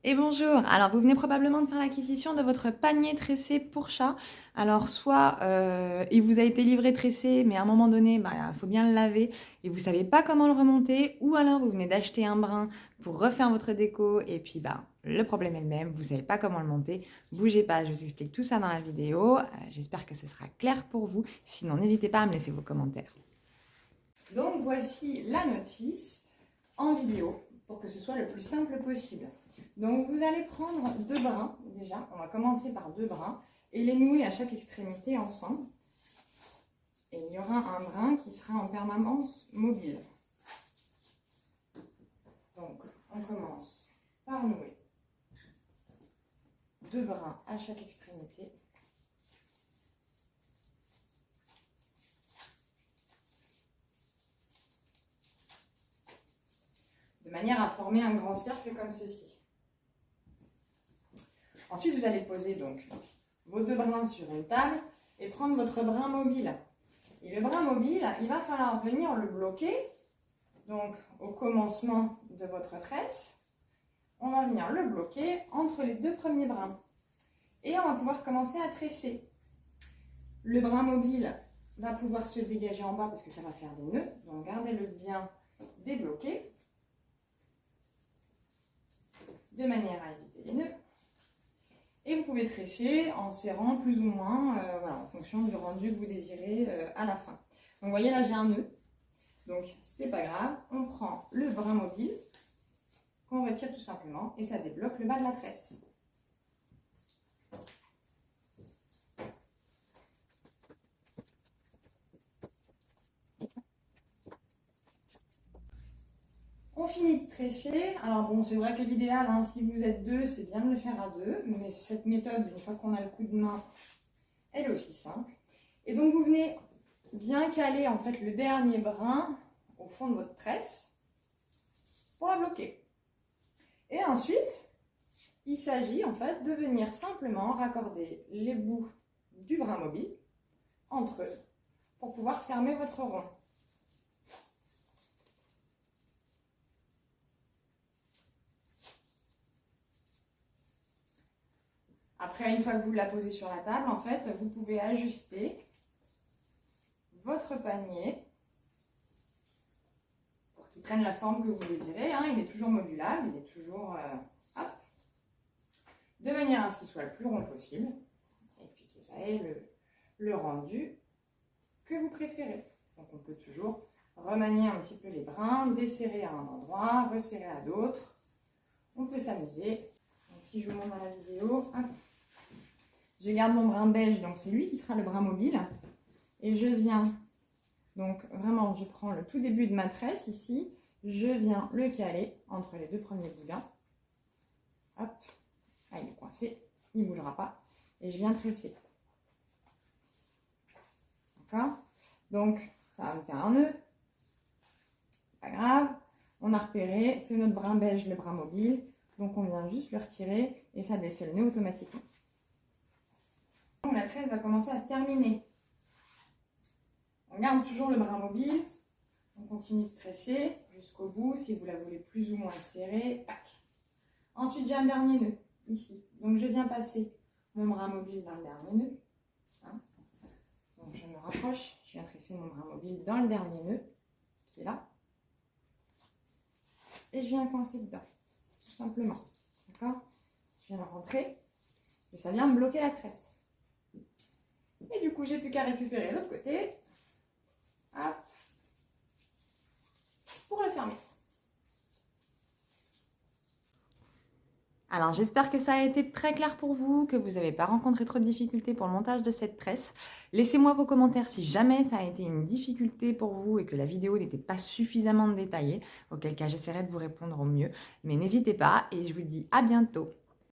Et bonjour, alors vous venez probablement de faire l'acquisition de votre panier tressé pour chat. Alors soit il vous a été livré tressé, mais à un moment donné, il faut bien le laver et vous savez pas comment le remonter, ou alors vous venez d'acheter un brin pour refaire votre déco et puis le problème est le même, vous savez pas comment le monter. Bougez pas, je vous explique tout ça dans la vidéo. J'espère que ce sera clair pour vous. Sinon, n'hésitez pas à me laisser vos commentaires. Donc voici la notice en vidéo pour que ce soit le plus simple possible. Donc vous allez prendre deux brins déjà, on va commencer par deux brins et les nouer à chaque extrémité ensemble. Et il y aura un brin qui sera en permanence mobile. Donc on commence par nouer deux brins à chaque extrémité. De manière à former un grand cercle comme ceci. Ensuite, vous allez poser donc vos deux brins sur une table et prendre votre brin mobile. Et le brin mobile, il va falloir venir le bloquer. Donc, au commencement de votre tresse, on va venir le bloquer entre les deux premiers brins. Et on va pouvoir commencer à tresser. Le brin mobile va pouvoir se dégager en bas parce que ça va faire des nœuds. Donc, gardez-le bien débloqué de manière à éviter les nœuds. Et vous pouvez tresser en serrant plus ou moins, en fonction du rendu que vous désirez à la fin. Donc vous voyez là j'ai un nœud, donc c'est pas grave, on prend le brin mobile, qu'on retire tout simplement, et ça débloque le bas de la tresse. On finit de tresser. Alors bon, c'est vrai que l'idéal, si vous êtes deux, c'est bien de le faire à deux, mais cette méthode, une fois qu'on a le coup de main, elle est aussi simple. Et donc vous venez bien caler en fait le dernier brin au fond de votre tresse pour la bloquer. Et ensuite, il s'agit en fait de venir simplement raccorder les bouts du brin mobile entre eux pour pouvoir fermer votre rond. Après, une fois que vous la posez sur la table, en fait, vous pouvez ajuster votre panier pour qu'il prenne la forme que vous désirez. Il est toujours modulable, il est toujours de manière à ce qu'il soit le plus rond possible et puis que ça ait le rendu que vous préférez. Donc on peut toujours remanier un petit peu les brins, desserrer à un endroit, resserrer à d'autres. On peut s'amuser. Si je vous montre dans la vidéo, je garde mon brin beige, donc c'est lui qui sera le brin mobile. Et je viens, donc vraiment, je prends le tout début de ma tresse ici, je viens le caler entre les deux premiers boudins. Hop, il est coincé, il ne bougera pas. Et je viens tresser. D'accord? Donc, ça va me faire un nœud. Pas grave. On a repéré, c'est notre brin beige, le brin mobile. Donc, on vient juste le retirer et ça défait le nœud automatiquement. La tresse va commencer à se terminer. On garde toujours le brin mobile. On continue de tresser jusqu'au bout si vous la voulez plus ou moins serrée. Tac. Ensuite, j'ai un dernier nœud ici. Donc, je viens passer mon brin mobile dans le dernier nœud. Donc, je me rapproche. Je viens tresser mon brin mobile dans le dernier nœud qui est là. Et je viens coincer dedans, tout simplement. D'accord? Je viens le rentrer et ça vient me bloquer la tresse. Et du coup, j'ai plus qu'à récupérer l'autre côté. Hop, pour le fermer. Alors j'espère que ça a été très clair pour vous, que vous n'avez pas rencontré trop de difficultés pour le montage de cette tresse. Laissez-moi vos commentaires si jamais ça a été une difficulté pour vous et que la vidéo n'était pas suffisamment détaillée, auquel cas j'essaierai de vous répondre au mieux. Mais n'hésitez pas et je vous dis à bientôt.